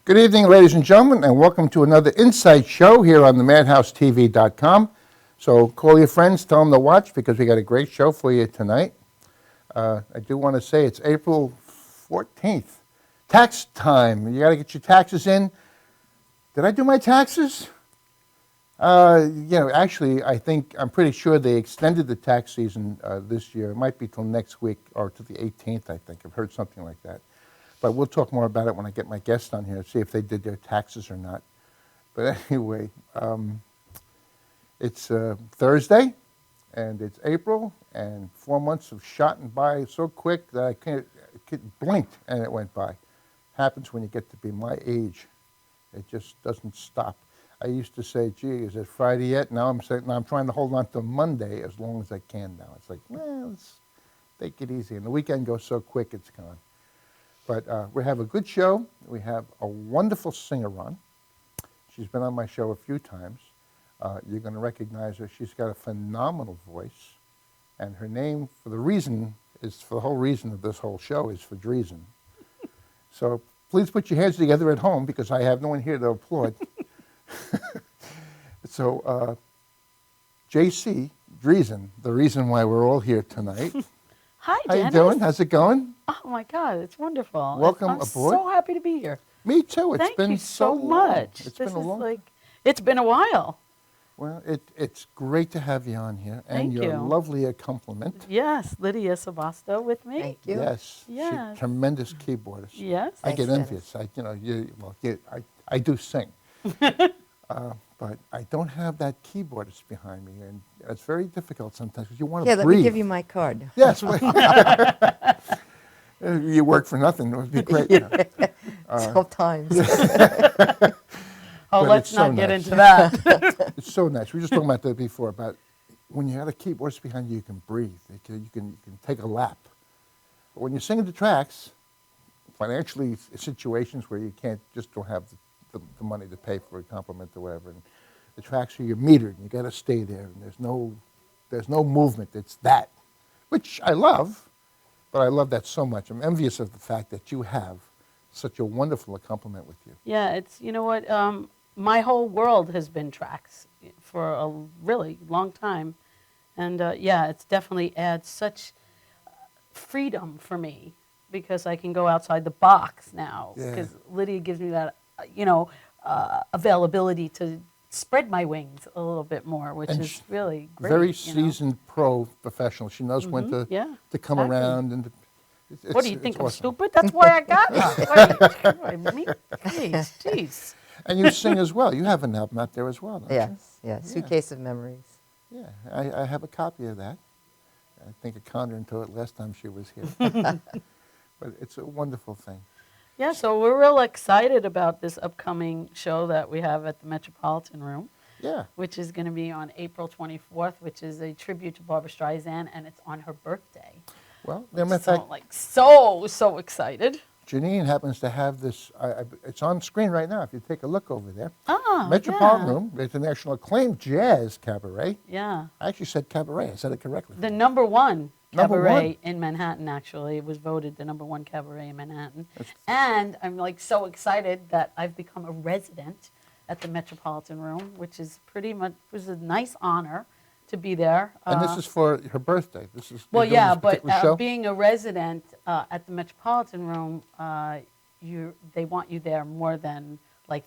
Good evening, ladies and gentlemen, and welcome to another Insight Show here on the MadhouseTV.com. So call your friends, tell them to watch because we got a great show for you tonight. I do want to say it's April 14th. Tax time. You got to get your taxes in. Did I do my taxes? Actually, I'm pretty sure they extended the tax season this year. It might be till next week or to the 18th, I think. I've heard something like that. But we'll talk more about it when I get my guests on here, see if they did their taxes or not. But anyway, it's Thursday, and it's April, and 4 months have shot by so quick that I can't blinked, and it went by. Happens when you get to be my age. It just doesn't stop. I used to say, gee, is it Friday yet? Now I'm trying to hold on to Monday as long as I can now. It's like, well, let's take it easy. And the weekend goes so quick, it's gone. But we have a good show. We have a wonderful singer on. She's been on my show a few times. You're going to recognize her. She's got a phenomenal voice. And her name, for the whole reason of this whole show, is for Driesen. So please put your hands together at home because I have no one here to applaud. So JayCee, Driesen, the reason why we're all here tonight. Hi, How Dennis. you doing? How's it going? Oh, my God, it's wonderful. Welcome I'm aboard. so happy to be here. Me too. It's Thank been you so long. much. It's been a long It's been a while. Well, it's great to have you on here. And Thank your you. lovely accompaniment. Yes, Lydia Sabasto with me. Thank you. Yes. Yes. She's a tremendous keyboardist. Yes. I get Thanks, envious. I do sing. But I don't have that keyboardist behind me, and it's very difficult sometimes because you want to Let breathe. me give you my card. Yes. You work for nothing. It would be great. Sometimes. Oh, But let's it's so not get nice. into that. It's so nice. We were just talking about that before, about when you have a keyboardist behind you, you can breathe. You can take a lap. But when you're singing the tracks, financially, situations where you don't have the money to pay for a compliment or whatever, and the tracks are you're metered, and you got to stay there, and there's no movement. It's that, which I love, but I love that so much. I'm envious of the fact that you have such a wonderful accompaniment with you. Yeah, it's, you know what, my whole world has been tracks for a really long time. And it's definitely adds such freedom for me because I can go outside the box now. Yeah. Because Lydia gives me that, availability to spread my wings a little bit more, which And is really great. Very seasoned professional. She knows when to come exactly. around. And What do you think, I'm awesome. stupid? That's why I got it. Please, jeez. And you sing as well. You have an album out there as well, don't you? Yes. Suitcase of Memories. Yeah, I have a copy of that. I think I counted into it last time she was here. But it's a wonderful thing. Yeah, so we're real excited about this upcoming show that we have at the Metropolitan Room. Yeah. Which is going to be on April 24th, which is a tribute to Barbra Streisand, and it's on her birthday. Well, in fact, so excited. Janine happens to have this. It's on screen right now. If you take a look over there, Oh, Metropolitan yeah. Room, international acclaimed jazz cabaret. Yeah. I actually said cabaret. I said it correctly. The number one Number cabaret one. in Manhattan, actually. It was voted the number one cabaret in Manhattan. And I'm so excited that I've become a resident at the Metropolitan Room, which is was a nice honor to be there. And this is for her birthday. This is Well, you're doing yeah, this but particular show? being a resident at the Metropolitan Room, they want you there more than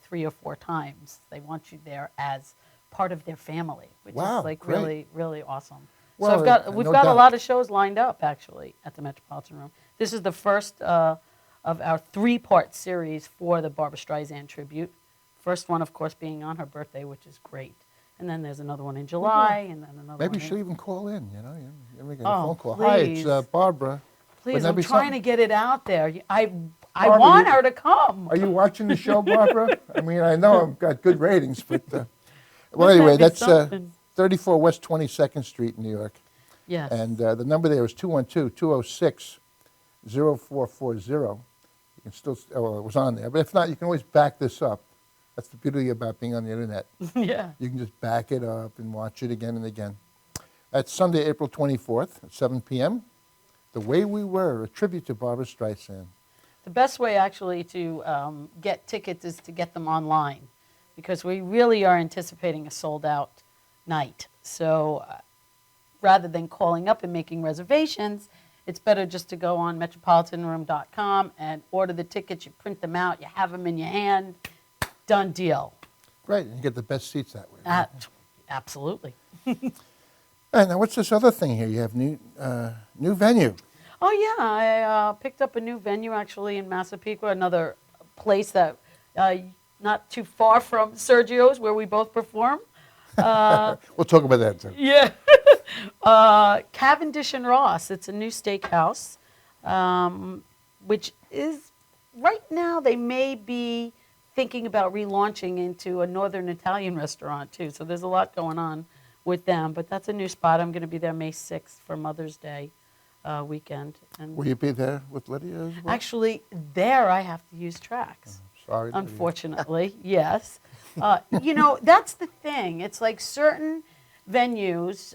3 or 4 times. They want you there as part of their family, which Wow, is great. really, really awesome. Well, So we've no got a doubt. lot of shows lined up actually at the Metropolitan Room. This is the first of our 3-part series for the Barbra Streisand tribute. First one, of course, being on her birthday, which is great. And then there's another one in July, and then another Maybe one she'll even call in, You make a Oh, phone call. please. Hi, it's Barbara. Please, Wouldn't that I'm be trying something? to get it out there. I Barbara, want her to come. Are you watching the show, Barbara? I mean, I know I've got good ratings, but... well, Wouldn't anyway, that be that's something? 34 West 22nd Street, New York. Yes. And the number there is 212-206-0440. You can still, it was on there. But if not, you can always back this up. That's the beauty about being on the internet. Yeah. You can just back it up and watch it again and again. That's Sunday, April 24th at 7 p.m. The Way We Were, a tribute to Barbra Streisand. The best way actually to get tickets is to get them online, because we really are anticipating a sold-out night. So rather than calling up and making reservations, it's better just to go on metropolitanroom.com and order the tickets. You print them out, you have them in your hand, done deal. Great, and you get the best seats that way. Right? Absolutely. And now what's this other thing here? You have new venue. Oh yeah, I picked up a new venue actually in Massapequa, another place that not too far from Sergio's where we both perform. We'll talk about that too. Yeah. Cavendish and Ross. It's a new steakhouse, which is right now they may be thinking about relaunching into a Northern Italian restaurant too. So there's a lot going on with them. But that's a new spot. I'm going to be there May 6th for Mother's Day weekend. And Will you be there with Lydia as well? actually, there I have to use tracks. Sorry, Lydia. Unfortunately, yes. That's the thing. It's like certain venues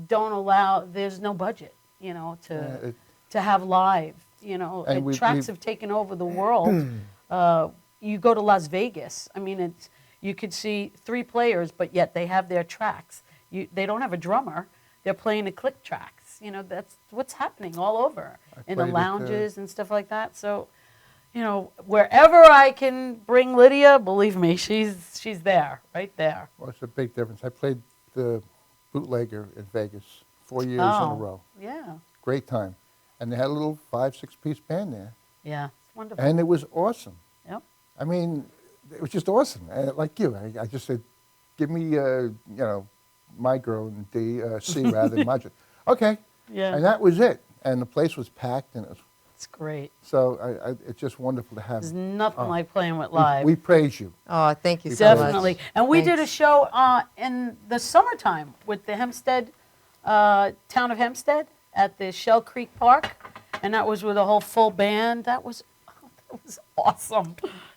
don't allow. There's no budget, to have live. And Tracks have taken over the world. You go to Las Vegas. I mean, you could see 3 players, but yet they have their tracks. They don't have a drummer. They're playing the click tracks. That's what's happening all over in the lounges and stuff like that. So, wherever I can bring Lydia, believe me, she's there, right there. Well, it's a big difference. I played the Bootlegger in Vegas 4 years in a row. Yeah. Great time. And they had a little 5-6-piece band there. Yeah, it's wonderful. And it was awesome. Yep. I mean, it was just awesome. Like you, I just said, give me, my girl and C rather than my. Okay. Yeah. And that was it. And the place was packed, and It's great. so it's just wonderful to have. There's nothing like playing with live. We praise you. Oh, thank you so much. Definitely. And we did a Thanks. show in the summertime with the Hempstead, town of Hempstead at the Shell Creek Park. And that was with a whole full band. That was awesome.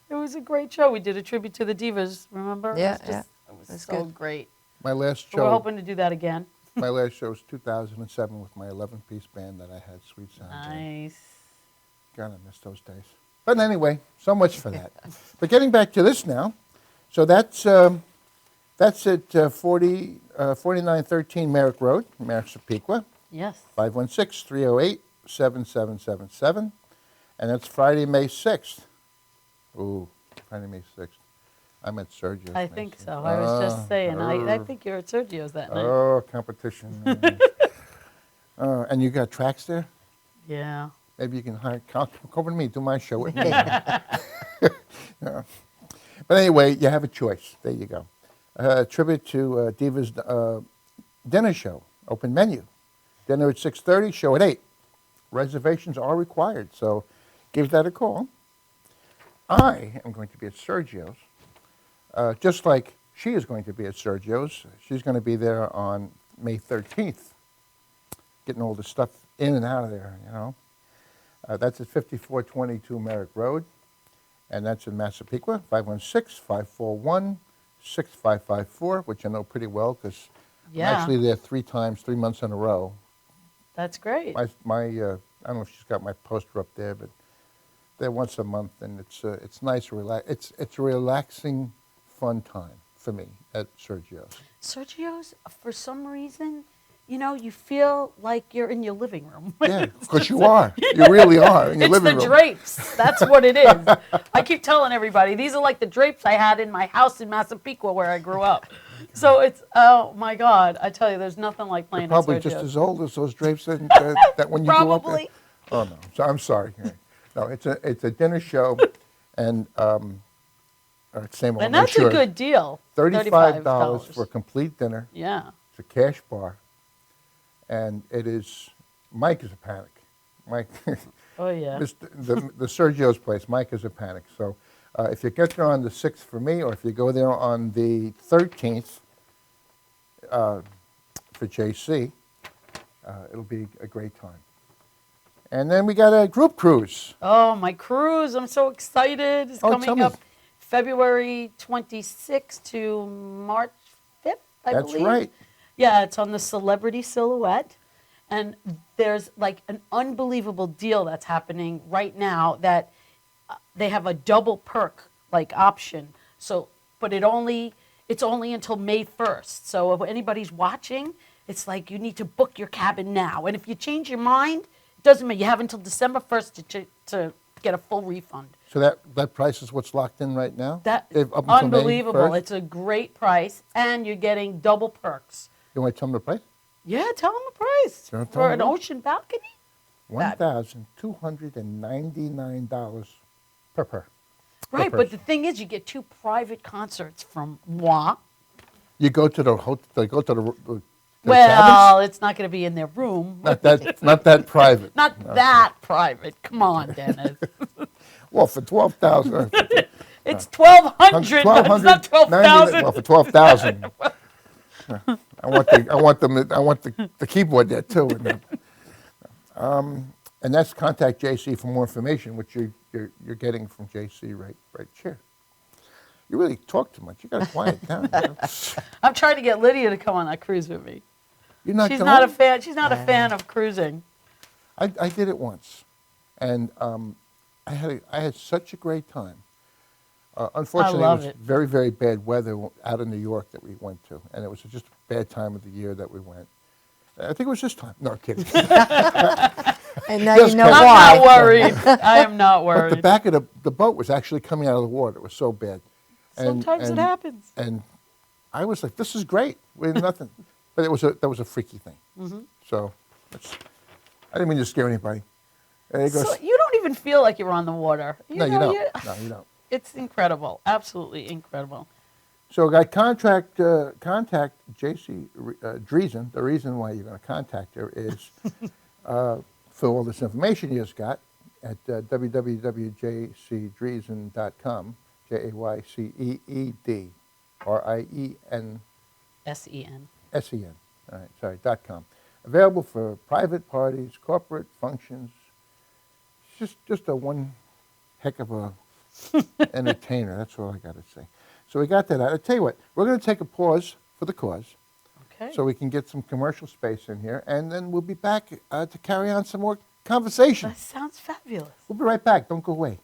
It was a great show. We did a tribute to the Divas, remember? Yeah, It was That's so good. great. My last We're show. hoping to do that again. My last show was 2007 with my 11-piece band that I had, Sweet Sounds. in. Nice. God, I miss those days. But anyway, so much for that. But getting back to this now, so that's at 4913 Merrick Road, Massapequa, Yes. 516-308-7777. And that's Friday, May 6th. Ooh, Friday, May 6th. I'm at Sergio's. I May think 6th. so. I was just saying. I think you're at Sergio's that night. Oh, competition. And you got tracks there? Yeah. Maybe you can come over to me, do my show with me. Yeah. But anyway, you have a choice. There you go. Tribute to Diva's dinner show, open menu. Dinner at 6:30, show at 8. Reservations are required, so give that a call. I am going to be at Sergio's, just like she is going to be at Sergio's. She's going to be there on May 13th, getting all the stuff in and out of there, That's at 5422 Merrick Road, and that's in Massapequa, 516-541-6554, which I know pretty well because Yeah. I'm actually there 3 months in a row. That's great. I don't know if she's got my poster up there, but they're once a month, and it's nice, it's a relaxing, fun time for me at Sergio's. Sergio's, for some reason, you feel like you're in your living room. Yeah, because you are. You really are in your It's living the room. drapes. That's what it is. I keep telling everybody, these are like the drapes I had in my house in Massapequa where I grew up. So it's, oh my God, I tell you, there's nothing like playing You're probably at just Sergio's. as old as those drapes that when you grew up there. Probably. Oh no, so I'm sorry. No, it's a dinner show, and same old. And that's sure. a good deal. $35 for a complete dinner. Yeah. It's a cash bar, and it is. Mike is a panic. Mike, Oh, yeah. the Sergio's place. Mike is a panic. So if you get there on the 6th for me, or if you go there on the 13th for JayCee, it'll be a great time. And then we got a group cruise. Oh, my cruise. I'm so excited. It's Oh, tell coming me. up February 26th to March 5th, I That's believe. right. Yeah, it's on the Celebrity Silhouette. And there's like an unbelievable deal that's happening right now that they have a double perk like option. So, but it's only until May 1st. So if anybody's watching, it's like you need to book your cabin now. And if you change your mind, it doesn't matter. You have until December 1st to get a full refund. So that price is what's locked in right now? That Up until May unbelievable. 1st? It's a great price, and you're getting double perks. You want to tell them the price? Yeah, tell them the price Tell for them an the- ocean balcony. $1,299 per. Right, but person. the thing is, you get 2 private concerts from moi. You go to the hotel. They go to the Well, it's not going to be in their room. cabins? Not that private. Not that private. Come on, Dennis. Well, for 12,000. It's 1,200, but it's not 12,000. Well, for 12,000. I want the keyboard there too. And that's contact JayCee for more information, which you're getting from JayCee right here. You really talk too much. You got to quiet down. I'm trying to get Lydia to come on that cruise with me. You're not She's going? not a fan. She's not a fan of cruising. I did it once, and I had such a great time. Unfortunately, love it was it. very, very bad weather out in New York that we went to, and it was just a bad time of the year that we went. I think it was this time. No, kidding. And now Just you know kidding. I'm why. not worried. I am not But worried. the back of the boat was actually coming out of the water. It was so bad. Sometimes it happens. And I was like, "This is great. We had nothing," but that was a freaky thing. Mm-hmm. So I didn't mean to scare anybody. And it goes, So you don't even feel like you're on the water. no, you don't. No, you don't. It's incredible. Absolutely incredible. So I contact JayCee Driesen. The reason why you're going to contact her is for all this information you just got at www.jayceedriesen.com, JayCeedRiesen. SEN. SEN. All right, sorry, .com. Available for private parties, corporate functions. Just a one heck of a entertainer. That's all I got to say. So we got that out. I tell you what, we're going to take a pause for the cause, Okay. so we can get some commercial space in here, and then we'll be back to carry on some more conversation. That sounds fabulous. We'll be right back. Don't go away.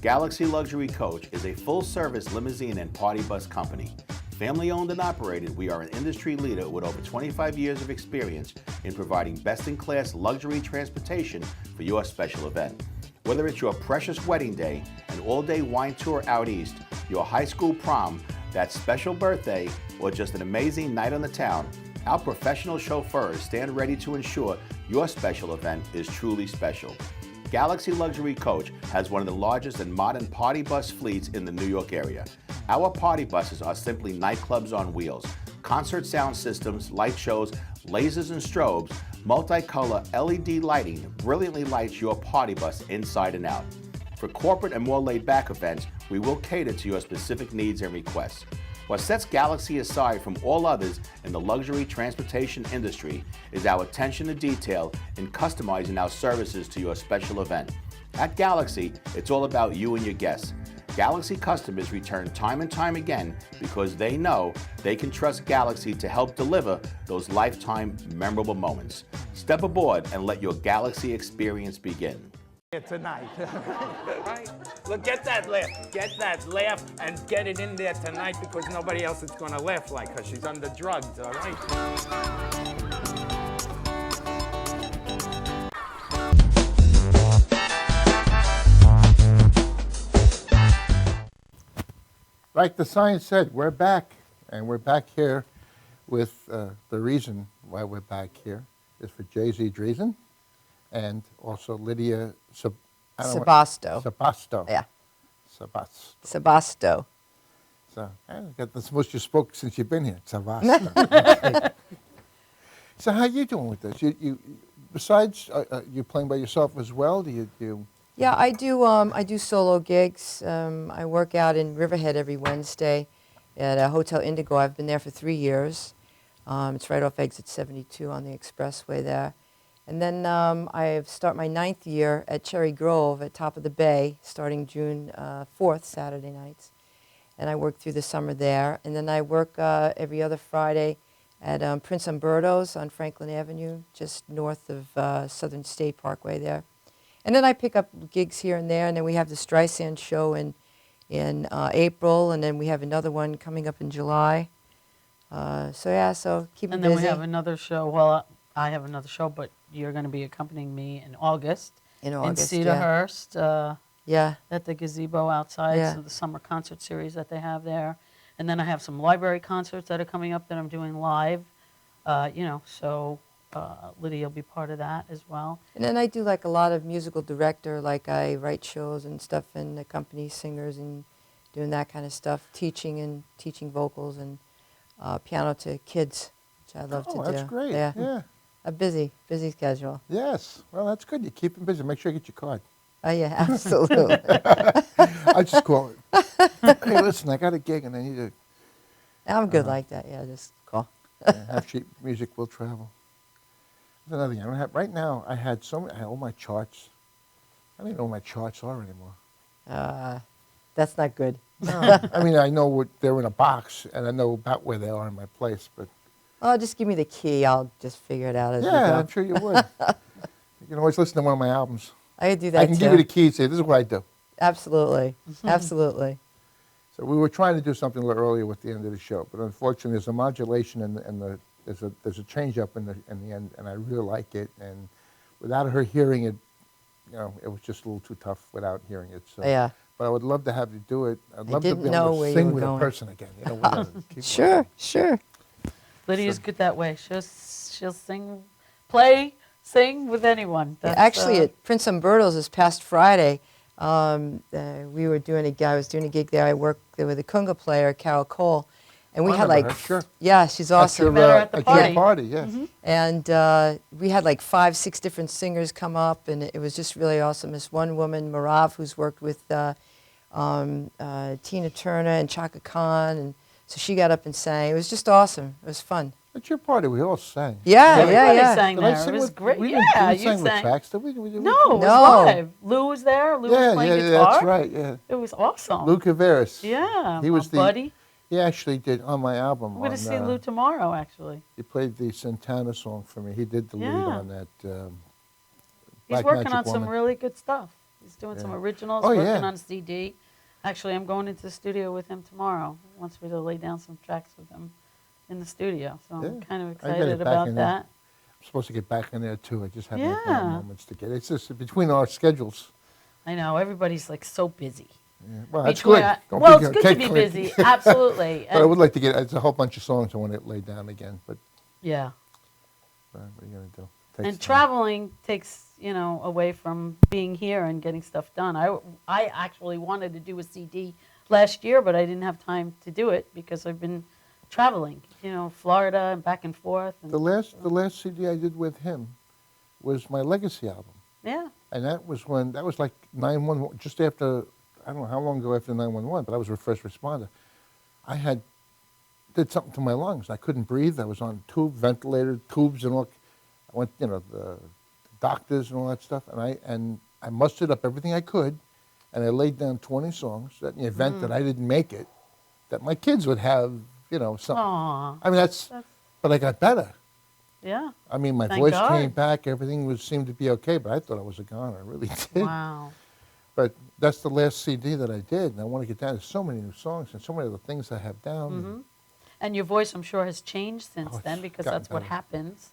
Galaxy Luxury Coach is a full-service limousine and party bus company. Family-owned and operated, we are an industry leader with over 25 years of experience in providing best-in-class luxury transportation for your special event. Whether it's your precious wedding day, an all-day wine tour out east, your high school prom, that special birthday, or just an amazing night on the town, our professional chauffeurs stand ready to ensure your special event is truly special. Galaxy Luxury Coach has one of the largest and modern party bus fleets in the New York area. Our party buses are simply nightclubs on wheels. Concert sound systems, light shows, lasers and strobes, multicolor LED lighting brilliantly lights your party bus inside and out. For corporate and more laid-back events, we will cater to your specific needs and requests. What sets Galaxy aside from all others in the luxury transportation industry is our attention to detail in customizing our services to your special event. At Galaxy, it's all about you and your guests. Galaxy customers return time and time again because they know they can trust Galaxy to help deliver those lifetime memorable moments. Step aboard and let your Galaxy experience begin. Here tonight. Right? Look, get that laugh, and get it in there tonight because nobody else is going to laugh like her. She's under drugs, all right? Like the sign said, we're back, and we're back here with the reason why we're back here is for JayCee Driesen and also Lydia Sabasto. Sabasto. Yeah. Sabasto. Sabasto. So that's the most you spoke since you've been here. Sabasto. So how you doing with this? You besides you playing by yourself as well? Do you? Yeah, I do solo gigs. I work out in Riverhead every Wednesday at a Hotel Indigo. I've been there for 3 years. It's right off exit 72 on the expressway there. And then I start my 9th year at Cherry Grove at Top of the Bay, starting June 4th, Saturday nights. And I work through the summer there. And then I work every other Friday at Prince Umberto's on Franklin Avenue, just north of Southern State Parkway there. And then I pick up gigs here and there, and then we have the Driesen show in April, and then we have another one coming up in July. So keep And me then busy. we have another show. Well, I have another show, but you're going to be accompanying me in August. In August, in Cedarhurst. Yeah. At the gazebo outside, Yeah. so the summer concert series that they have there. And then I have some library concerts that are coming up that I'm doing live. So Lydia will be part of that as well. And then I do like a lot of musical director, like I write shows and stuff and accompany singers and doing that kind of stuff, teaching vocals and piano to kids, which I love to do. Oh, that's great. Yeah. Yeah. A busy schedule. Yes. Well, that's good. You keep them busy. Make sure you get your card. Oh, yeah, absolutely. I just call it. Hey, listen, I got a gig and I need to I'm good like that. Yeah, just call. have cheap music will travel. There's another thing. I don't have right now. I had all my charts. I don't even know what my charts are anymore. That's not good. No, I mean I know what they're in a box and I know about where they are in my place, but Oh, just give me the key. I'll just figure it out as we yeah, go. I'm sure you would. You can always listen to one of my albums. I could do that I can too. give you the key and say, this is what I do. Absolutely. Absolutely. So we were trying to do something a little earlier with the end of the show, but unfortunately there's a modulation and there's a change up in the end, and I really like it. And without her hearing it, it was just a little too tough without hearing it. So, Yeah. But I would love to have you do it. I'd I love to didn't be know able where to you sing were with a going. person again. Keep Sure, working. sure. Lydia's good that way. She'll sing with anyone. Yeah, That's, actually, at Prince Umberto's this past Friday, we were doing I was doing a gig there. I worked there with a conga player, Carol Cole, and we I had remember like, her, sure. yeah, she's awesome. met her at the your party. party, yes. And we had like 5, 6 different singers come up, and it was just really awesome. This one woman, Marav, who's worked with Tina Turner and Chaka Khan, and so she got up and sang. It was just awesome. It was fun. At your party, we all sang. Yeah, Did I- yeah, Everybody yeah. sang Did I there. sing It was with, great. We Yeah, didn't you sing with sang. tracks, did we? No, it was No. live. Lou was there. Lou was Yeah, playing yeah, guitar. that's right, yeah. It was awesome. Lou Caveras. Yeah, He was my buddy. He actually did on my album. I'm going to see Lou tomorrow, actually. He played the Santana song for me. He did the lead Yeah. on that. He's Black working Magic on some Woman. really good stuff. He's doing some Yeah. originals, Oh, working yeah. on CD. Actually, I'm going into the studio with him tomorrow. He wants me to lay down some tracks with him in the studio. So I'm Yeah. kind of I gotta excited get back about in there. that. I'm supposed to get back in there too. I just haven't had Yeah. moments to get. It's just between our schedules. I know, everybody's like so busy. Yeah. Well, that's Between good. our- Don't well, be- it's good can't to be claim- busy, absolutely. But I And- would like to get. It's a whole bunch of songs I want to lay down again. But yeah. what are you gonna do? Takes And time. traveling takes, away from being here and getting stuff done. I actually wanted to do a CD last year, but I didn't have time to do it because I've been traveling, Florida and back and forth. And, The last CD I did with him was my Legacy album, yeah. and that was like 911. Just after, I don't know how long ago after 911, but I was a first responder. I did something to my lungs. I couldn't breathe. I was on ventilator tubes and all. I went, the doctors and all that stuff, and I mustered up everything I could, and I laid down 20 songs that in the event that I didn't make it, that my kids would have, something. Aw. I mean, but I got better. Yeah. I mean, my Thank voice God. came back, everything seemed to be okay, but I thought I was a goner, I really did. Wow. But that's the last CD that I did, and I want to get down to so many new songs and so many of the things I have down. and And your voice, I'm sure, has changed since Oh, then it's because gotten that's what better. happens.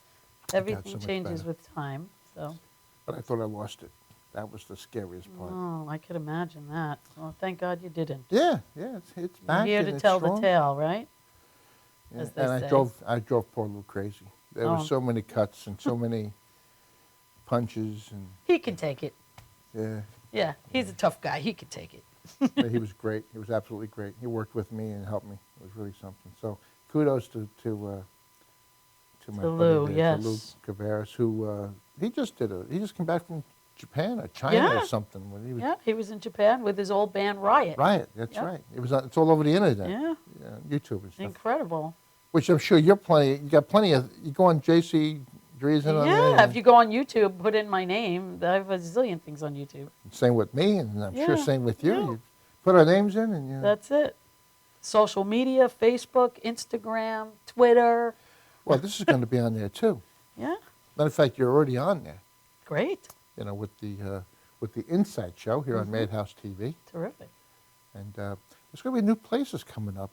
so Everything much changes better. with time. So, But I thought I lost it. That was the scariest part. oh, I could imagine that. Well, thank God you didn't. Yeah, it's You're back here and to it's tell the strong. tale, right? Yeah, as they and say. I drove poor Lou crazy. There were Oh. so many cuts and so many punches, and He can take it. yeah, Yeah, he's a tough guy. He can take it. but he was great. He was absolutely great. He worked with me and helped me. It was really something. So kudos to my To buddy Lou, there, to Lou yes. Caveras, who he just came back from Japan or China Yeah. or something when he was Yeah, he was in Japan with his old band Riot. Riot. That's Yep. right. It's all over the internet. Yeah, YouTube and stuff. incredible. Which I'm sure you got plenty of. You go on JayCee Driesen on there. Yeah, and if you go on YouTube, put in my name. I have a zillion things on YouTube. same with me, and I'm sure Yeah, same with you. yeah. You put our names in, and That's it. Social media, Facebook, Instagram, Twitter. well, this is going to be on there too. Yeah, Matter of fact, you're already on there. great. With the Insight Show here on Madhouse TV, Terrific. and there's going to be new places coming up,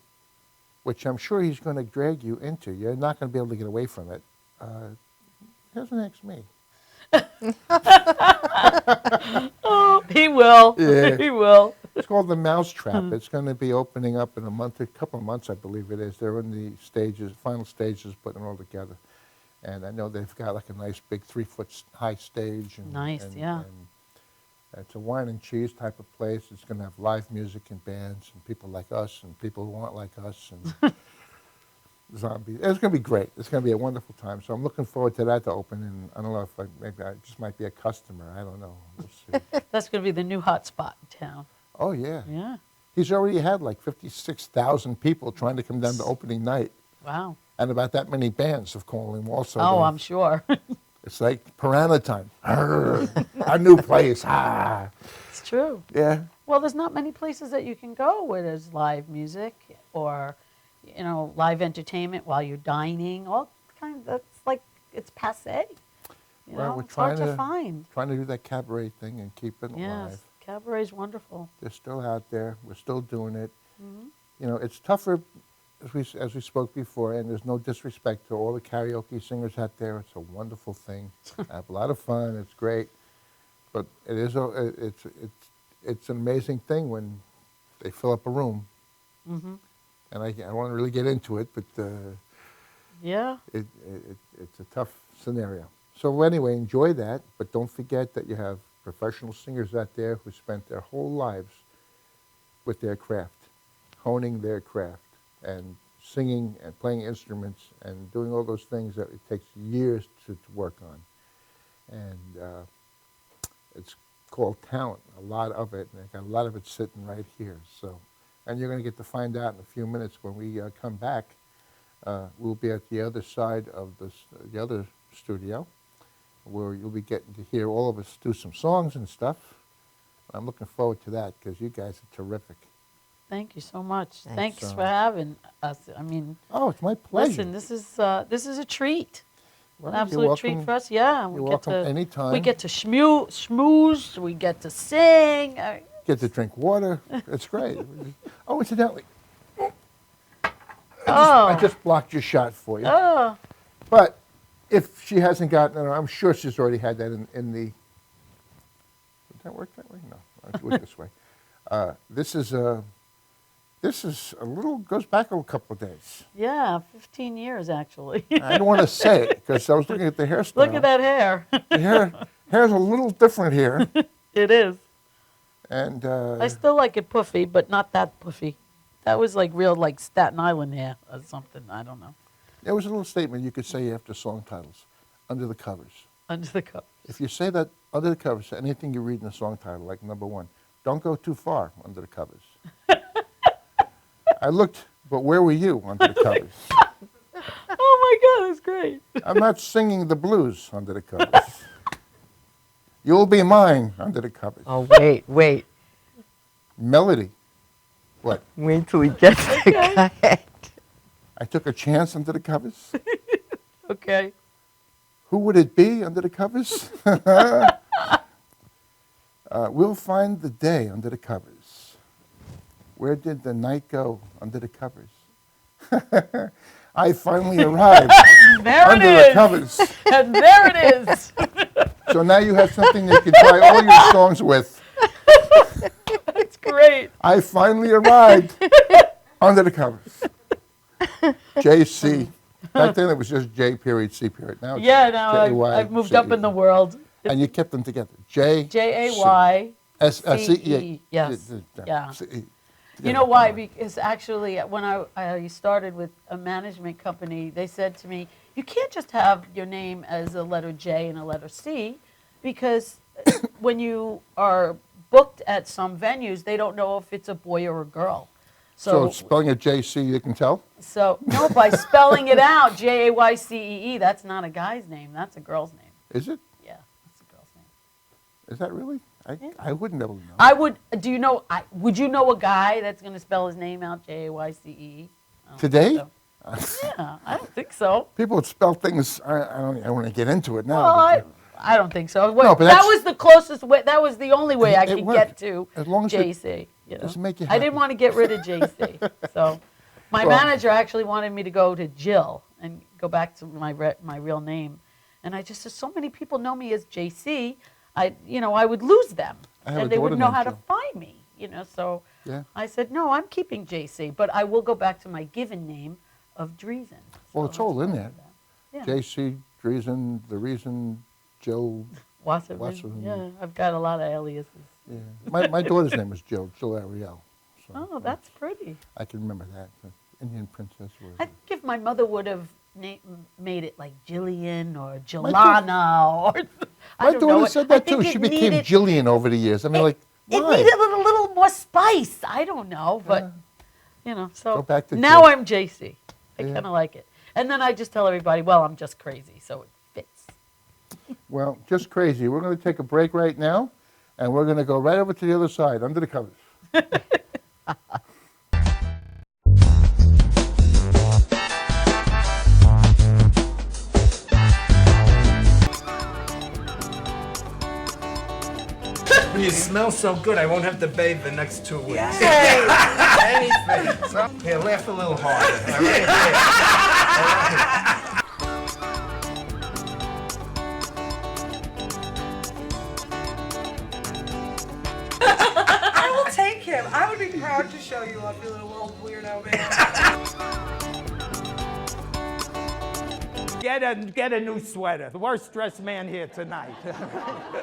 which I'm sure he's going to drag you into. You're not going to be able to get away from it. Here's next me. Oh, he will. Yeah. He will. It's called the Mousetrap. It's going to be opening up in a couple of months, I believe it is. They're in the final stages, putting it all together. And I know they've got like a nice big 3-foot high stage. And, Nice, yeah. And it's a wine and cheese type of place. It's going to have live music and bands and people like us and people who aren't like us and zombies. It's going to be great. It's going to be a wonderful time. So I'm looking forward to that to open. And I don't know if maybe I just might be a customer. I don't know. We'll see. That's going to be the new hot spot in town. Oh, yeah. Yeah. He's already had like 56,000 people trying to come down to opening night. Wow. And about that many bands have called him also. Oh, I'm sure. It's like piranha time. A new place. Ah. It's true. Yeah. Well, there's not many places that you can go where there's live music or, live entertainment while you're dining. All kind of, that's like, it's passé. Well, we're It's hard trying to to- find. Trying to do that cabaret thing and keep it alive. Yes, cabaret's wonderful. They're still out there. We're still doing it. Mm-hmm. It's tougher, as we spoke before, and there's no disrespect to all the karaoke singers out there. It's a wonderful thing. I have a lot of fun. It's great. But it's an amazing thing when they fill up a room. Mm-hmm. And I don't want to really get into it, but Yeah. it's a tough scenario. So anyway, enjoy that, but don't forget that you have professional singers out there who spent their whole lives with their craft, honing their craft, and singing and playing instruments and doing all those things that it takes years to work on. And it's called talent, a lot of it, and I got a lot of it sitting right here. So, and you're going to get to find out in a few minutes when we come back. We'll be at the other side of the other studio, where you'll be getting to hear all of us do some songs and stuff. I'm looking forward to that because you guys are terrific. Thanks so much. Thanks. Thanks for having us. I mean, Oh, it's my pleasure. listen, this is a treat. Well, An you're absolute treat welcome. for us. Yeah, You're we welcome get to anytime. we get to schmooze. We get to sing. Get to drink water. It's great. Oh, incidentally, I Oh, just blocked your shot for you. oh, But if she hasn't gotten it, I'm sure she's already had that in the. Does that work that way? No, I'll do it this way. This is a little, goes back a couple of days. yeah, 15 years actually. I don't want to say it because I was looking at the hairstyle. Look at that hair. The hair's a little different here. It is. And I still like it puffy, but not that puffy. That was like real, like Staten Island hair or something. I don't know. there was a little statement you could say after song titles, under the covers. Under the cup. If you say that under the covers, anything you read in a song title, like number one, don't go too far under the covers. I looked, but where were you under the covers? Oh my God, that's great. I'm not singing the blues under the covers. You'll be mine under the covers. Oh, wait. Melody. What? Wait till we get to the guy. I took a chance under the covers. Okay. Who would it be under the covers? We'll find the day under the covers. Where did the night go under the covers? I finally arrived There under it the is. covers. And there it is. So now you have something you can try all your songs with. That's great. I finally arrived under the covers. JayCee. Back then it was just J period, C period. Now it's Yeah, now J-A-Y, I've moved up in the world. And you kept them together. J. JayCee. C-E. Yes. Yeah. C-E. You know why? Because actually, when I started with a management company, they said to me, you can't just have your name as a letter J and a letter C, because when you are booked at some venues, they don't know if it's a boy or a girl. So spelling it JayCee, you can tell? So, no, by spelling it out, Jaycee, that's not a guy's name, that's a girl's name. Is it? Yeah, that's a girl's name. Is that really? I wouldn't be able to know. I would, do you know, would you know a guy that's going to spell his name out Jaycee? Today? Yeah, I don't think so. People would spell things, I don't want to get into it now. Well, I don't think so. No, but that that's- was the closest way, that was the only way I It could worked. get to As long as it JayCee. You know? doesn't make you I didn't happy. want to get rid of JayCee. So my Well- manager actually wanted me to go to Jill and go back to my real name. And I just said, so many people know me as JayCee, I would lose them. I have a And they daughter wouldn't know named how to Jill. find me, so Yeah. I said, no, I'm keeping JayCee, but I will go back to my given name of Driesen. Well, So it's all that's in why I there. did that. Yeah. JayCee, Driesen, The Reason, Jill. Wasserman. Wasserman. Yeah, I've got a lot of aliases. Yeah. My daughter's name was Jill Ariel. So Oh, that's pretty. I can remember that. The Indian princess was. I think if my mother would have made it like Jillian or daughter- Joanna or I My don't know. daughter said I that too. think She it became needed- Jillian over the years. I mean, like, It why? needed a little more spice. I don't know, but so Go back to now Jill. I'm JayCee. I Yeah. kind of like it. And then I just tell everybody, well, I'm just crazy, so it fits. Well, just crazy. We're going to take a break right now, and we're going to go right over to the other side, under the covers. You smell so good, I won't have to bathe the next 2 weeks. Anything. So, here, laugh a little harder. All right? I will take him. I would be proud to show you off, you little weirdo man. Get a new sweater. The worst dressed man here tonight.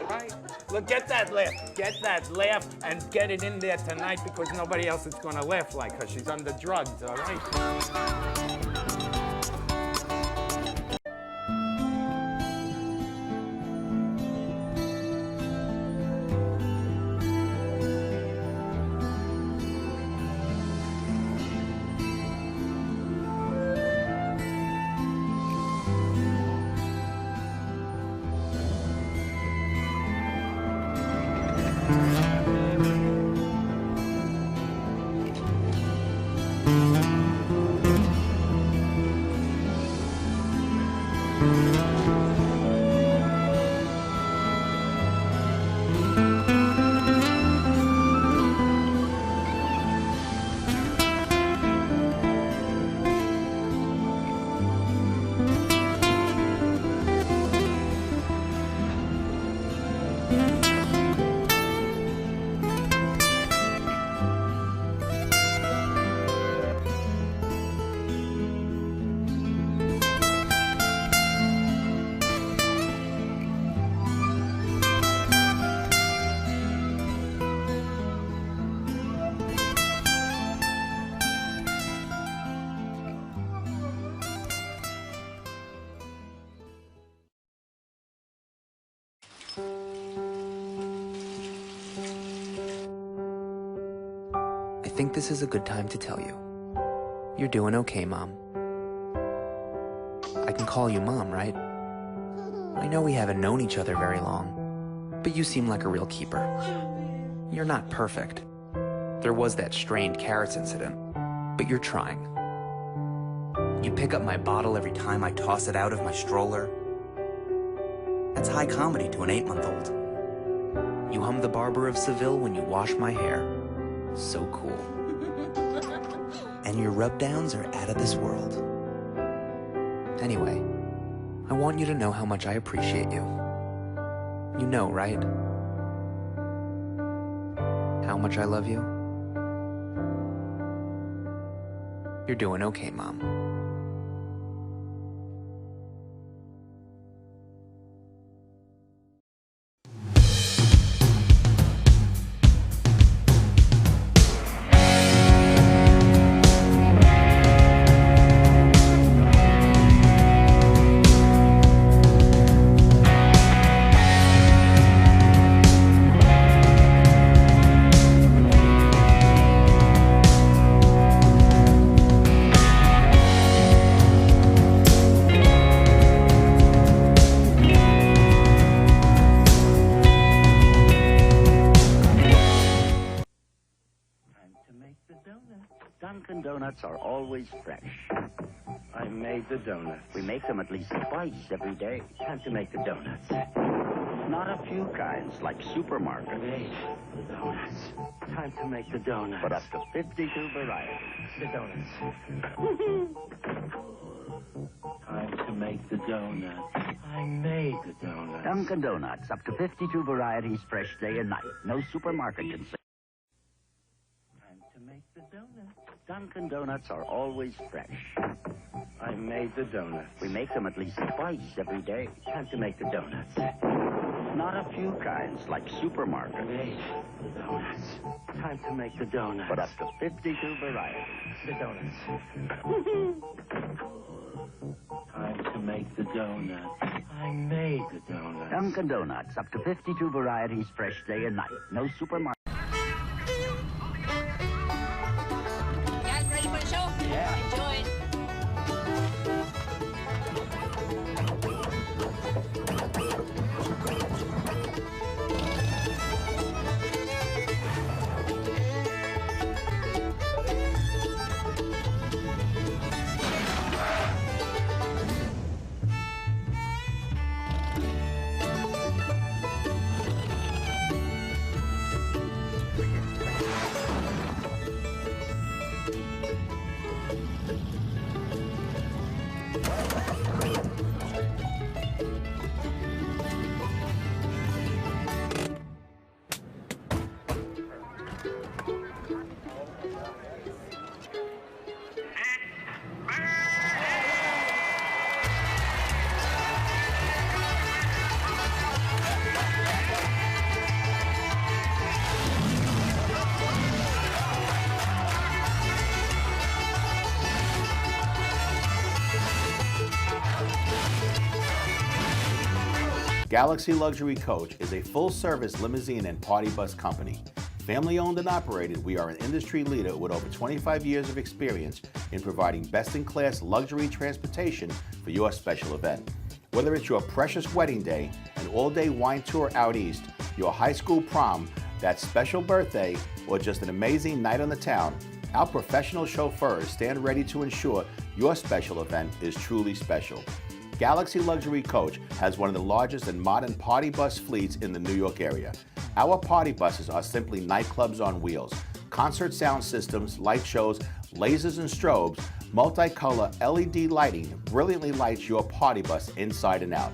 Right? Look, get that laugh, and get it in there tonight because nobody else is gonna laugh like her. She's under drugs, all right? I think this is a good time to tell you. You're doing okay, Mom. I can call you Mom, right? I know we haven't known each other very long, but you seem like a real keeper. You're not perfect. There was that strained carrots incident, but you're trying. You pick up my bottle every time I toss it out of my stroller. That's high comedy to an 8-month-old. You hum the Barber of Seville when you wash my hair. So cool. And your rub-downs are out of this world. Anyway, I want you to know how much I appreciate you. You know, right? How much I love you? You're doing okay, Mom. Dunkin' Donuts are always fresh. I made the donuts. We make them at least twice every day. Time to make the donuts. Not a few kinds, like supermarket. Made the donuts. Time to make the donuts. But up to 52 varieties. The donuts. Time to make the donuts. I made the donuts. Dunkin' Donuts, up to 52 varieties, fresh day and night. No supermarket can say. Make the donuts. Dunkin' Donuts are always fresh. I made the donuts. We make them at least twice every day. Time to make the donuts. Not a few kinds, like supermarket. Made the donuts. Time to make the donuts. But up to 52 varieties. The donuts. Time to make the donuts. I made the donuts. Dunkin' Donuts, up to 52 varieties, fresh day and night. No supermarket. Galaxy Luxury Coach is a full-service limousine and party bus company. Family-owned and operated, we are an industry leader with over 25 years of experience in providing best-in-class luxury transportation for your special event. Whether it's your precious wedding day, an all-day wine tour out east, your high school prom, that special birthday, or just an amazing night on the town, our professional chauffeurs stand ready to ensure your special event is truly special. Galaxy Luxury Coach has one of the largest and modern party bus fleets in the New York area. Our party buses are simply nightclubs on wheels. Concert sound systems, light shows, lasers and strobes, multicolor LED lighting brilliantly lights your party bus inside and out.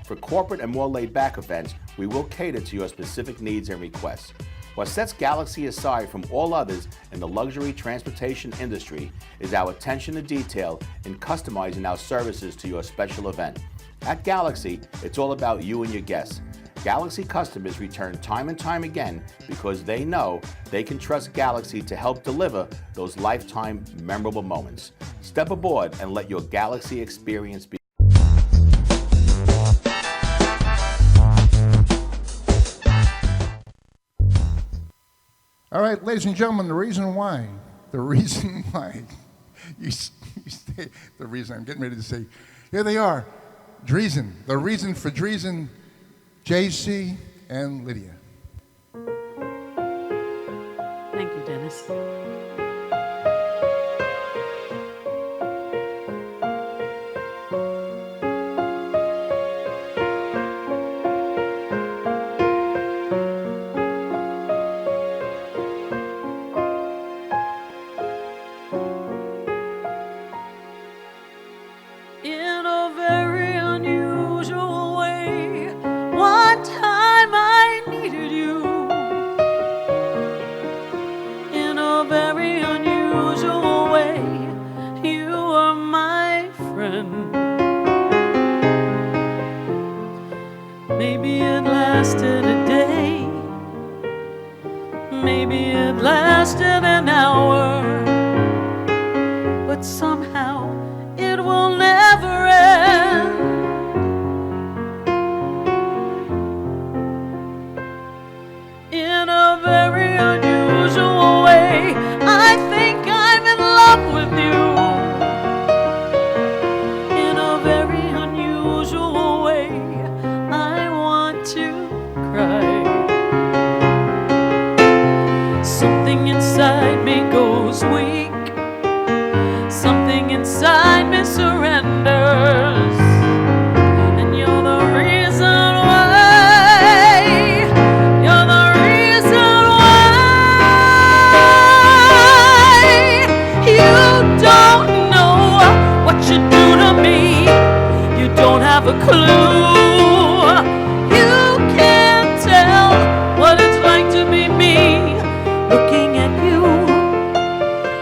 For corporate and more laid-back events, we will cater to your specific needs and requests. What sets Galaxy aside from all others in the luxury transportation industry is our attention to detail in customizing our services to your special event. At Galaxy, it's all about you and your guests. Galaxy customers return time and time again because they know they can trust Galaxy to help deliver those lifetime memorable moments. Step aboard and let your Galaxy experience be. All right, ladies and gentlemen, the reason why you stay, the reason I'm getting ready to say, here they are, Driesen. The reason for Driesen, JayCee and Lydia. Thank you, Dennis. In a very unusual way, one time I needed you. In a very unusual way, you were my friend. Maybe it lasted a day, maybe it lasted an hour, but somehow it will never end. In a very unusual way, I think I'm in love with you. In a very unusual way, I want to cry. Something inside me goes weak. Something inside me surrenders, and you're the reason why. You're the reason why. You don't know what you do to me. You don't have a clue. You can't tell what it's like to be me. Looking at you,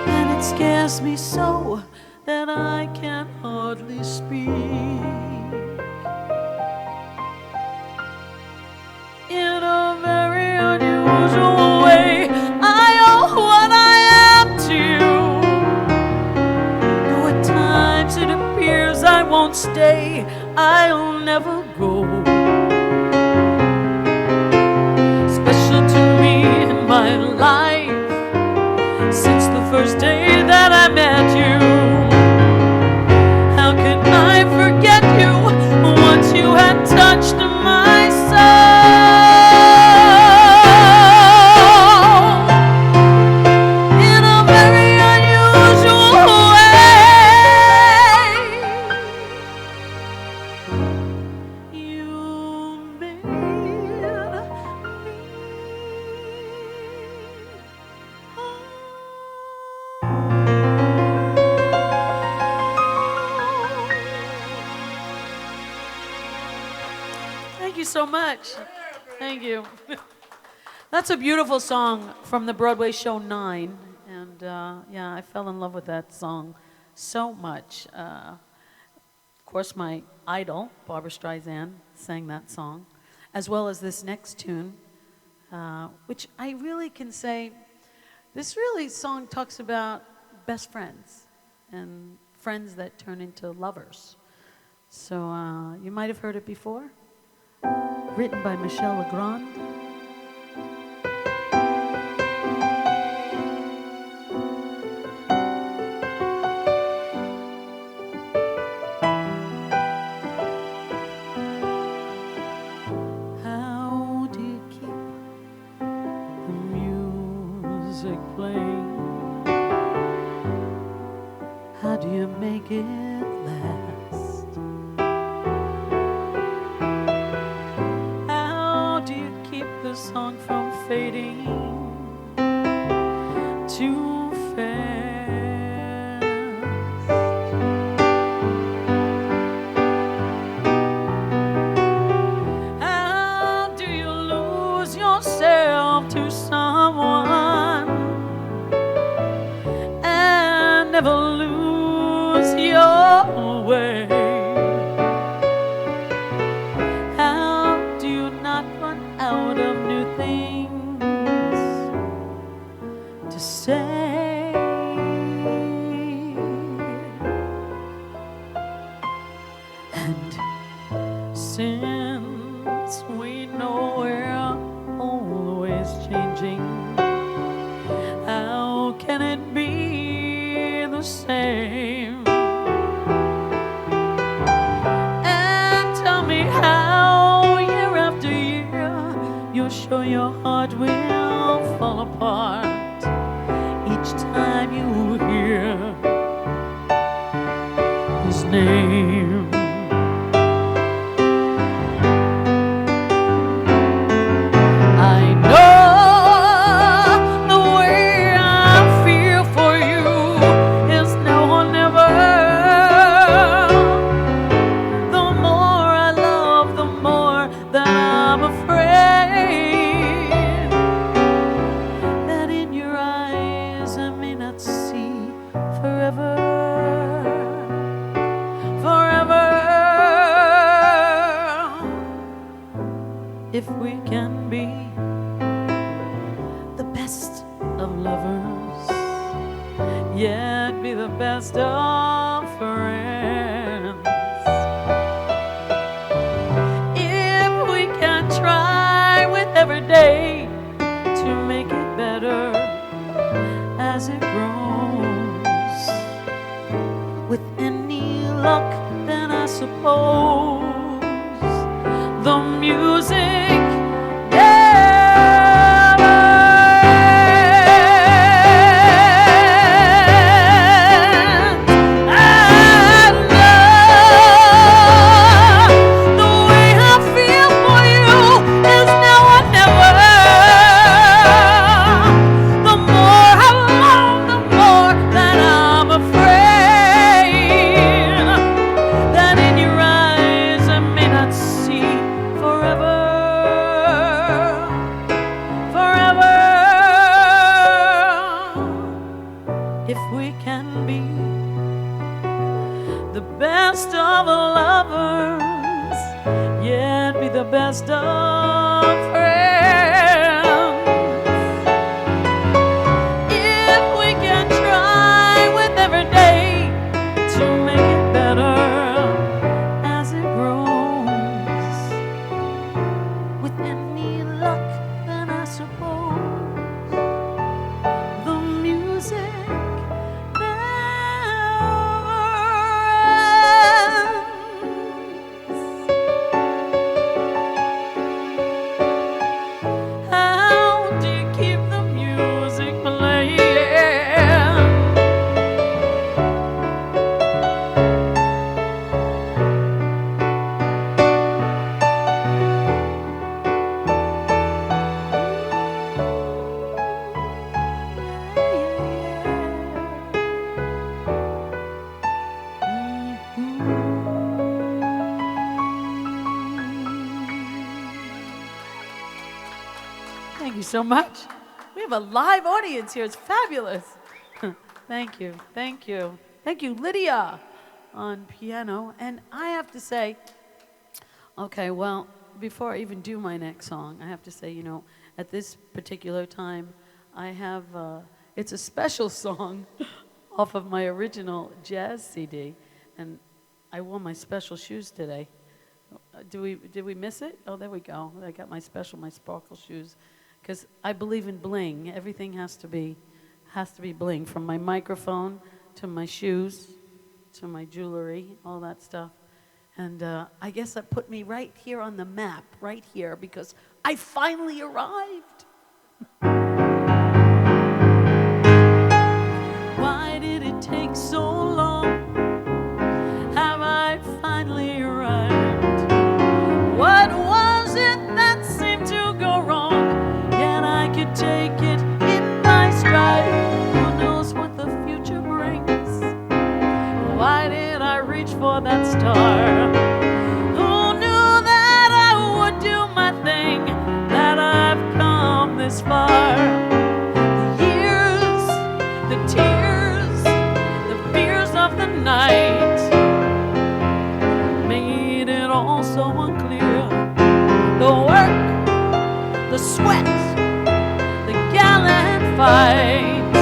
and it scares me so that I can hardly speak. In a very unusual way, I owe what I am to you. Though at times it appears I won't stay, I'll never go. Special to me in my life, since the first day that I met you. How could I forget you once you had touched my soul? In a very unusual way, you made me Thank you so much. Thank you. That's a beautiful song from the Broadway show 9. And yeah, I fell in love with that song so much. Of course, my idol, Barbra Streisand, sang that song, as well as this next tune, which I really can say, this really song talks about best friends and friends that turn into lovers. So you might have heard it before. Written by Michel Legrand. How do you keep the music playing? How do you make it last? How do you keep the song from fading too fast? How do you lose yourself to someone and never lose your way? How do you not run out of new things to say? And since we know we're always changing, how can it be the same? And tell me how year after year each time you hear his name. I know the way I feel for you is now or never. The more I love, the more that I'm afraid that in your eyes I may not see forever. If we can be the best of lovers, yet be the best of friends. If we can try with every day to make it better as it grows, with any luck, then I suppose the music the best of friends. If we can try with every day to make it better as it grows, with any luck, then I suppose the music never ends. Thank you so much. We have a live audience here. It's fabulous. Thank you. Thank you. Thank you, Lydia, on piano. And I have to say, okay, well, before I even do my next song, I have to say, you know, at this particular time, I have, it's a special song off of my original jazz CD. And I wore my special shoes today. Did we miss it? Oh, there we go. I got my sparkle shoes. Because I believe in bling. Everything has to be bling, from my microphone to my shoes to my jewelry, all that stuff. And I guess that put me right here on the map, right here, because I finally arrived. Why did it take so long? Have I finally arrived? What was it that seemed to go wrong? I could take it in my stride. Who knows what the future brings? Why did I reach for that star? Who knew that I would do my thing, that I've come this far? The years, the tears, the fears of the night made it all so unclear. The work, the sweat, fight.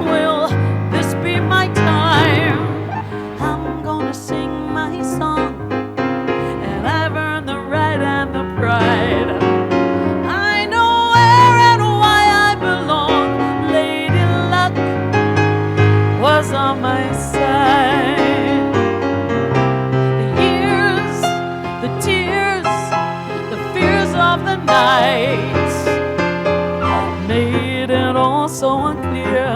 Will this be my time? I'm gonna sing my song, and I've earned the right and the pride. I know where all so unclear.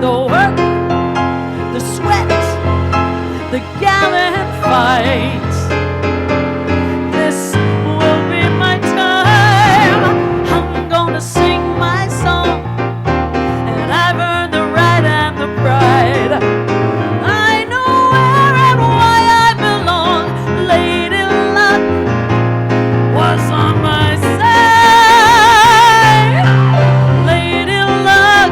The work, the sweat, the gallant fight. This will be my time. I'm gonna sing my song, and I've earned the right and the pride. I know where and why I belong. Lady Luck was on my side. Lady Luck,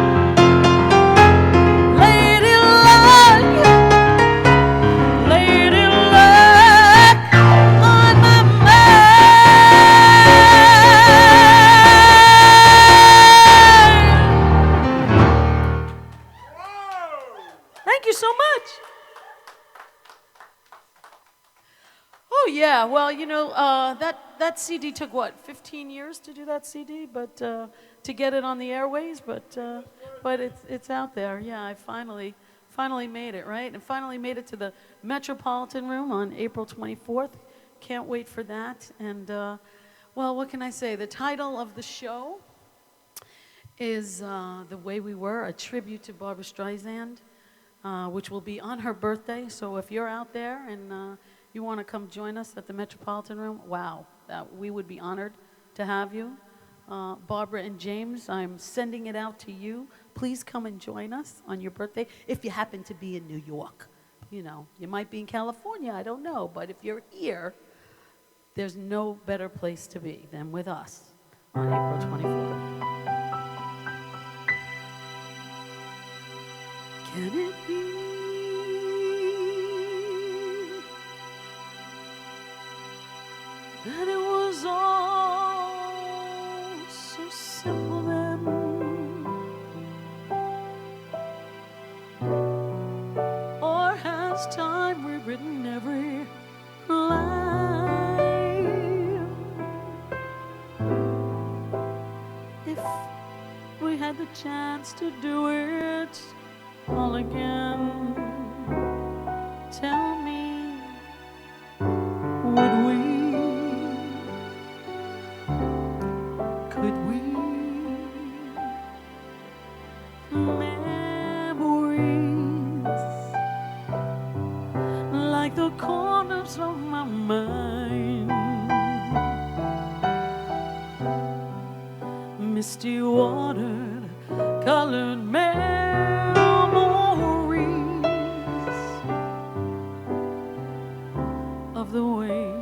Lady Luck, Lady Luck on my mind. Thank you so much. Oh yeah, well, you know, that CD took what, 15 years to do that CD, but to get it on the airways, but it's out there. Yeah, I finally made it, right? And finally made it to the Metropolitan Room on April 24th. Can't wait for that. And well, what can I say? The title of the show is The Way We Were, a tribute to Barbra Streisand, which will be on her birthday. So if you're out there and you want to come join us at the Metropolitan Room, wow, we would be honored to have you. Barbara and James, I'm sending it out to you. Please come and join us on your birthday if you happen to be in New York. You know, you might be in California, I don't know, but if you're here, there's no better place to be than with us on April 24th. Can it be that it was all so simple then? Or has time rewritten every line? If we had the chance to do it all again, tell me, would we? Could we? Memories like the corners of my mind, misty watered, colored memories of the way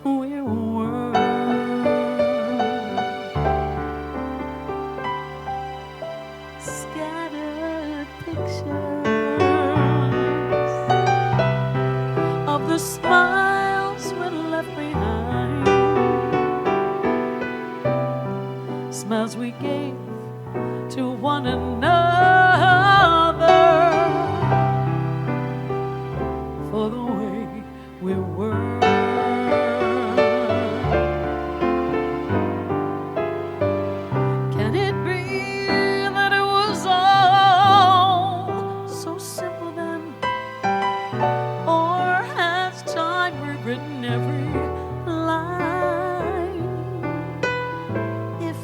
we were. Scattered pictures of the smiles we left behind, smiles we gave to one another for the way we were. Can it be that it was all so simple then? Or has time rewritten every line? If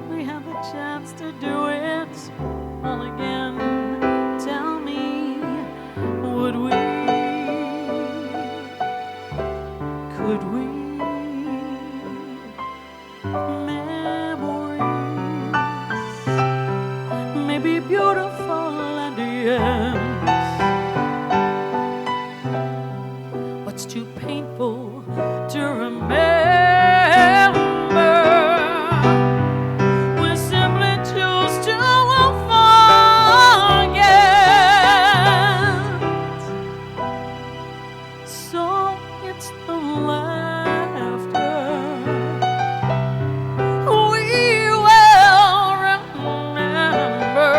we had the chance to do it all again, tell me, would we? Could we? Memories may be beautiful and yes, what's too painful to remember? We simply choose to forget. So it's the laughter we will remember,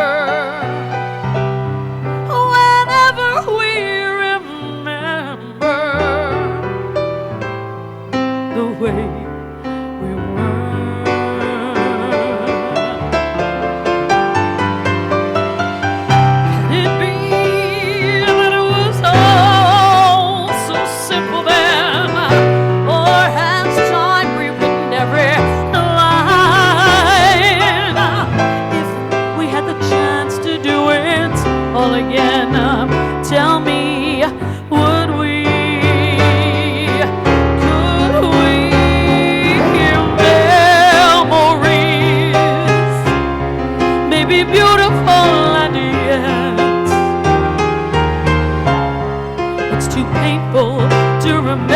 all again. Tell me, would we? Could we? Memories may be beautiful and yet it's too painful to remember.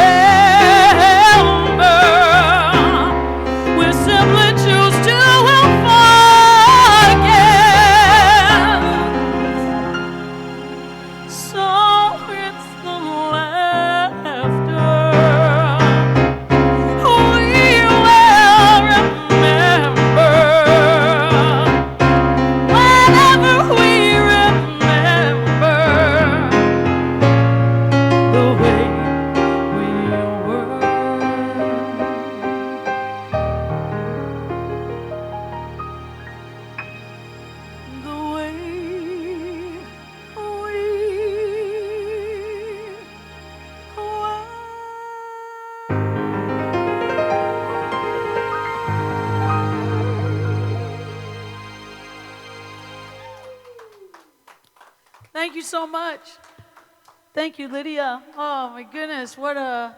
We simply choose to forget. So it's the laughter we will remember. Whenever we remember the way we were. The way we were. Thank you so much. Thank you, Lydia. Oh my goodness, what a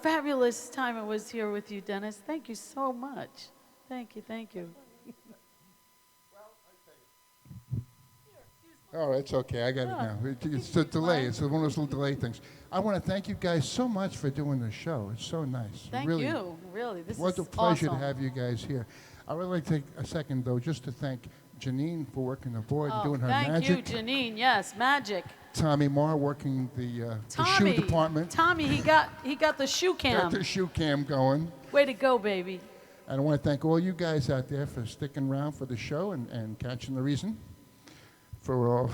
fabulous time it was here with you, Dennis. Thank you so much. Thank you, thank you. Oh, it's okay. I got it now. It's a delay. It's one of those little delay things. I want to thank you guys so much for doing the show. It's so nice. Thank really, you. Really, this What is a pleasure awesome. to have you guys here. I would like to take a second, though, just to thank Janine for working the board and doing her thank magic. you, Janine. Yes, magic. Tommy Marr working the shoe Tommy, department. Tommy, he got the shoe Got cam. the shoe cam going. Way to go, baby. And I want to thank all you guys out there for sticking around for the show and catching the reason. For all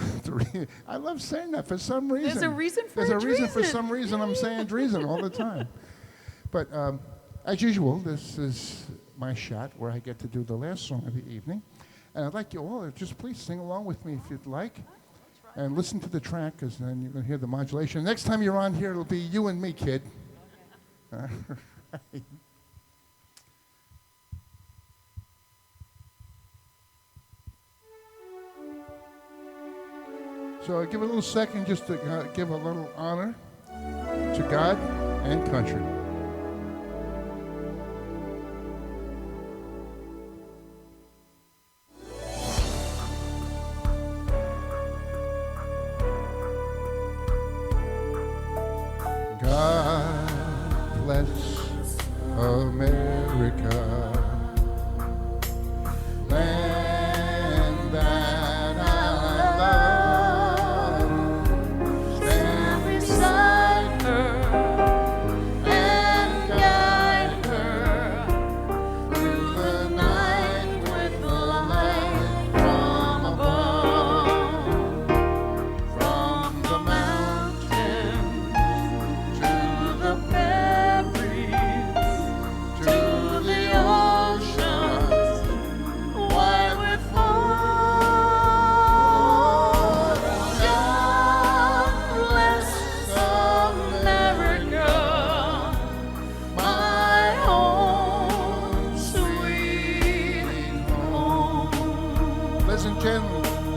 I love saying that for some reason. There's a reason for There's a reason for Driesen. some reason I'm saying Driesen all the time. But as usual, this is my shot where I get to do the last song of the evening. And I'd like you all to just please sing along with me if you'd like. And listen to the track, because then you're going to hear the modulation. Next time you're on here, it'll be you and me, kid. All right. So I'll give a little second just to give a little honor to God and country. God bless America, land that I love. Stand beside her and guide her through the night with the light from above, from the mountains to the prairies, to the oceans, wide with fall. God bless America, my home, sweet home.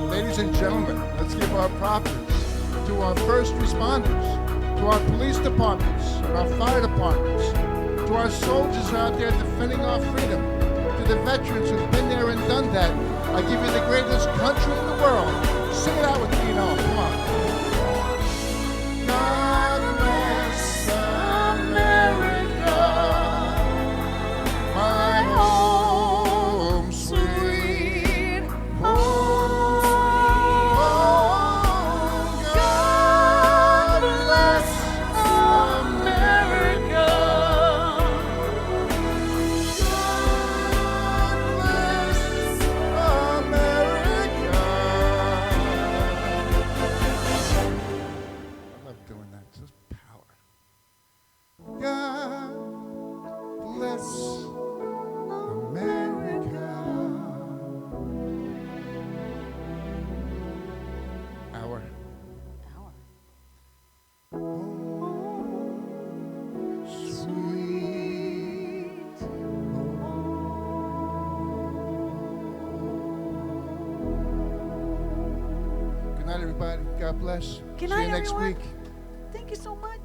Ladies and gentlemen, let's give our props to our first responders, to our police departments, and our fire departments, to our soldiers out there defending our freedom, to the veterans who've been there and done that. I give you the greatest country in the world. Sing it out with me now. Come on. God bless America, my home, sweet home. God bless America. God bless America. night, everybody. God bless. Good See night, you next everyone. week. Thank you so much.